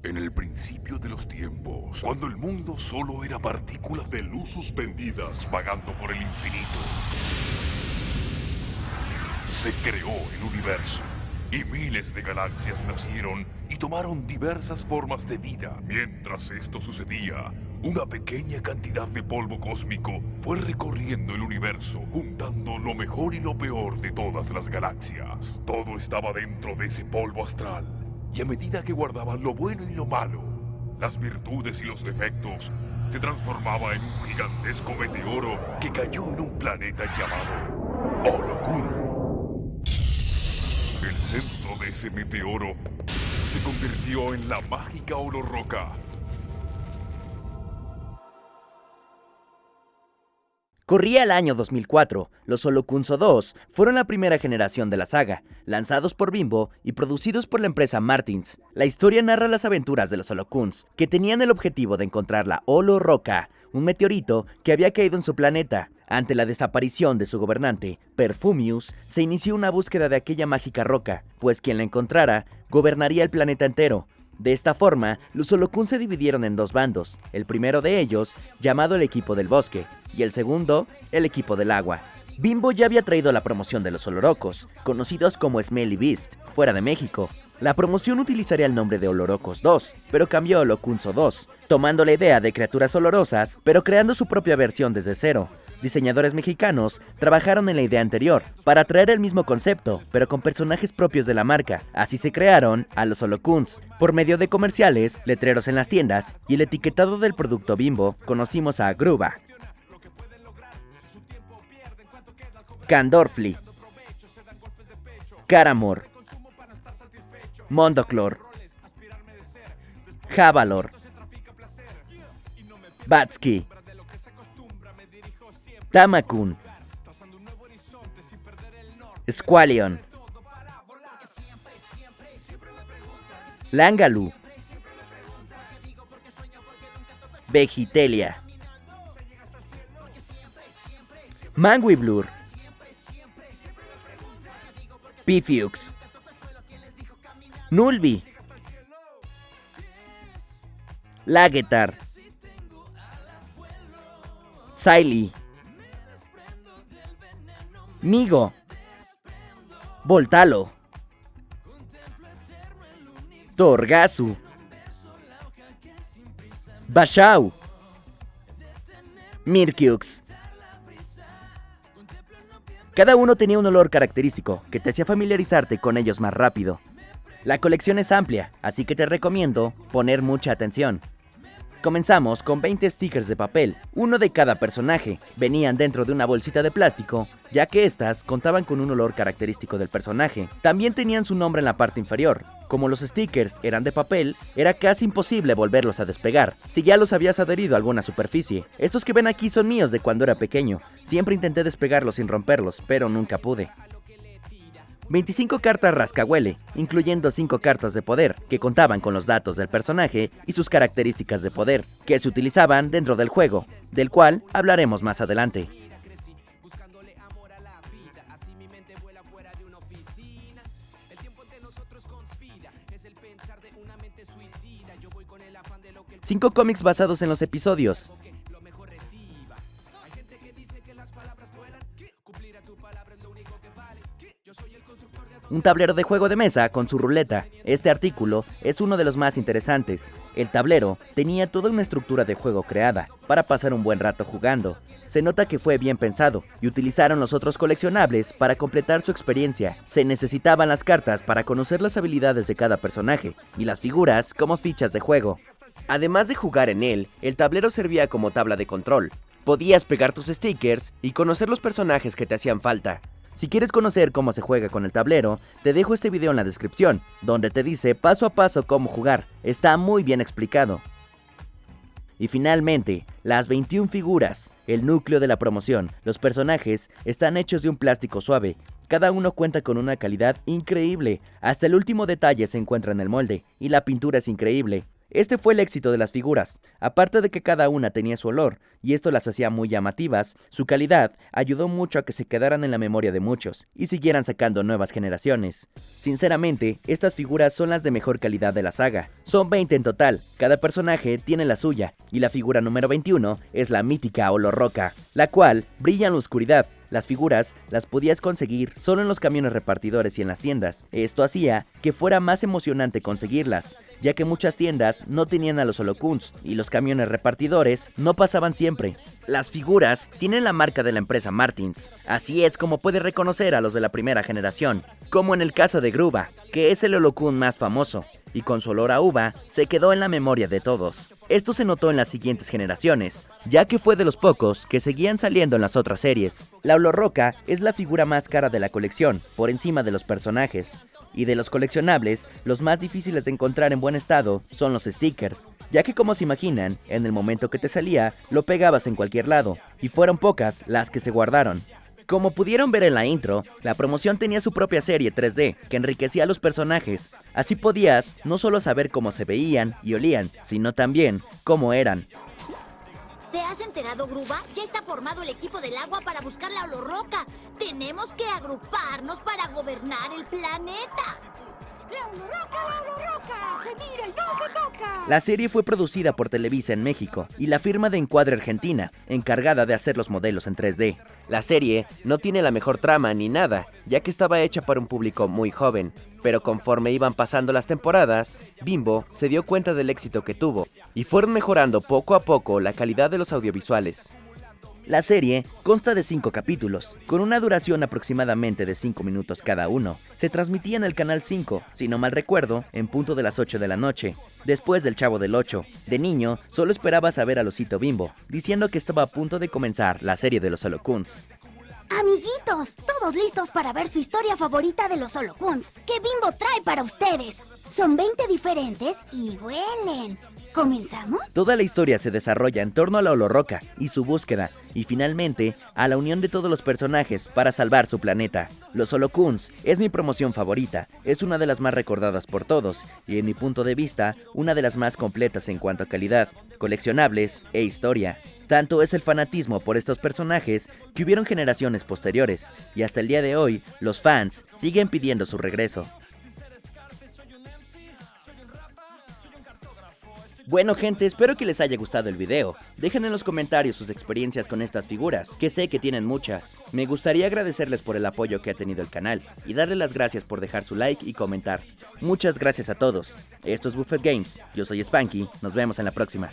En el principio de los tiempos, cuando el mundo solo era partículas de luz suspendidas vagando por el infinito, se creó el universo, y miles de galaxias nacieron y tomaron diversas formas de vida. Mientras esto sucedía, una pequeña cantidad de polvo cósmico fue recorriendo el universo, juntando lo mejor y lo peor de todas las galaxias. Todo estaba dentro de ese polvo astral, y a medida que guardaban lo bueno y lo malo, las virtudes y los defectos, se transformaba en un gigantesco meteoro que cayó en un planeta llamado Olo Kun. El centro de ese meteoro se convirtió en la mágica Oloroca. Corría el año 2004. Los Holocuns 2 fueron la primera generación de la saga, lanzados por Bimbo y producidos por la empresa Martins. La historia narra las aventuras de los Holocuns, que tenían el objetivo de encontrar la Oloroca, un meteorito que había caído en su planeta. Ante la desaparición de su gobernante, Perfumius, se inició una búsqueda de aquella mágica roca, pues quien la encontrara gobernaría el planeta entero. De esta forma, los Holocuns se dividieron en dos bandos, el primero de ellos, llamado el equipo del bosque, y el segundo, el equipo del agua. Bimbo ya había traído la promoción de los Olorocos, conocidos como Smelly Beast, fuera de México. La promoción utilizaría el nombre de Olorocos 2, pero cambió a Holocuns 2, tomando la idea de criaturas olorosas, pero creando su propia versión desde cero. Diseñadores mexicanos trabajaron en la idea anterior, para traer el mismo concepto, pero con personajes propios de la marca. Así se crearon a los Holocuns. Por medio de comerciales, letreros en las tiendas y el etiquetado del producto Bimbo, conocimos a Gruba, Candorfli, Caramor, Mondoclor, Javalor, Batsky, Tamakun, Squalion, Langaloo, Vegitelia, Manguiblur, Pifiux, Nulbi, Lagetar, Siley, Migo, Voltalo, Torgasu, Bashau, Mirkyux. Cada uno tenía un olor característico que te hacía familiarizarte con ellos más rápido. La colección es amplia, así que te recomiendo poner mucha atención. Comenzamos con 20 stickers de papel, uno de cada personaje. Venían dentro de una bolsita de plástico, ya que estas contaban con un olor característico del personaje. También tenían su nombre en la parte inferior. Como los stickers eran de papel, era casi imposible volverlos a despegar, si ya los habías adherido a alguna superficie. Estos que ven aquí son míos de cuando era pequeño. Siempre intenté despegarlos sin romperlos, pero nunca pude. 25 cartas rascahuele, incluyendo 5 cartas de poder, que contaban con los datos del personaje y sus características de poder, que se utilizaban dentro del juego, del cual hablaremos más adelante. Cinco cómics basados en los episodios. Un tablero de juego de mesa con su ruleta. Este artículo es uno de los más interesantes. El tablero tenía toda una estructura de juego creada para pasar un buen rato jugando. Se nota que fue bien pensado y utilizaron los otros coleccionables para completar su experiencia. Se necesitaban las cartas para conocer las habilidades de cada personaje y las figuras como fichas de juego. Además de jugar en él, el tablero servía como tabla de control. Podías pegar tus stickers y conocer los personajes que te hacían falta. Si quieres conocer cómo se juega con el tablero, te dejo este video en la descripción, donde te dice paso a paso cómo jugar. Está muy bien explicado. Y finalmente, las 21 figuras, el núcleo de la promoción. Los personajes están hechos de un plástico suave. Cada uno cuenta con una calidad increíble. Hasta el último detalle se encuentra en el molde, y la pintura es increíble. Este fue el éxito de las figuras, aparte de que cada una tenía su olor, y esto las hacía muy llamativas, su calidad ayudó mucho a que se quedaran en la memoria de muchos y siguieran sacando nuevas generaciones. Sinceramente, estas figuras son las de mejor calidad de la saga. Son 20 en total, cada personaje tiene la suya, y la figura número 21 es la mítica Olorroca, la cual brilla en la oscuridad. Las figuras las podías conseguir solo en los camiones repartidores y en las tiendas. Esto hacía que fuera más emocionante conseguirlas, ya que muchas tiendas no tenían a los Holocuns y los camiones repartidores no pasaban siempre. Las figuras tienen la marca de la empresa Martins, así es como puedes reconocer a los de la primera generación, como en el caso de Gruba, que es el Holocun más famoso, y con su olor a uva se quedó en la memoria de todos. Esto se notó en las siguientes generaciones, ya que fue de los pocos que seguían saliendo en las otras series. La Olorroca es la figura más cara de la colección, por encima de los personajes. Y de los coleccionables, los más difíciles de encontrar en buen estado son los stickers, ya que como se imaginan, en el momento que te salía, lo pegabas en cualquier lado, y fueron pocas las que se guardaron. Como pudieron ver en la intro, la promoción tenía su propia serie 3D, que enriquecía a los personajes. Así podías no solo saber cómo se veían y olían, sino también cómo eran. ¿Te has enterado, Gruba? Ya está formado el equipo del agua para buscar la Olorroca. Tenemos que agruparnos para gobernar el planeta. ¡La Olorroca, la Olorroca! ¡Se mira y no se toca! La serie fue producida por Televisa en México y la firma de Encuadre Argentina, encargada de hacer los modelos en 3D. La serie no tiene la mejor trama ni nada, ya que estaba hecha para un público muy joven, pero conforme iban pasando las temporadas, Bimbo se dio cuenta del éxito que tuvo y fueron mejorando poco a poco la calidad de los audiovisuales. La serie consta de 5 capítulos, con una duración aproximadamente de 5 minutos cada uno. Se transmitía en el canal 5, si no mal recuerdo, en punto de las 8 de la noche, después del Chavo del 8. De niño, solo esperaba saber al osito Bimbo, diciendo que estaba a punto de comenzar la serie de los Holocuns. Amiguitos, todos listos para ver su historia favorita de los Holocuns, que Bimbo trae para ustedes. Son 20 diferentes y huelen. ¿Comenzamos? Toda la historia se desarrolla en torno a la Olorroca y su búsqueda, y finalmente a la unión de todos los personajes para salvar su planeta. Los Holocuns es mi promoción favorita, es una de las más recordadas por todos, y en mi punto de vista, una de las más completas en cuanto a calidad, coleccionables e historia. Tanto es el fanatismo por estos personajes que hubieron generaciones posteriores, y hasta el día de hoy, los fans siguen pidiendo su regreso. Bueno gente, espero que les haya gustado el video. Dejen en los comentarios sus experiencias con estas figuras, que sé que tienen muchas. Me gustaría agradecerles por el apoyo que ha tenido el canal, y darles las gracias por dejar su like y comentar. Muchas gracias a todos. Esto es Buffet Games, yo soy Spanky, nos vemos en la próxima.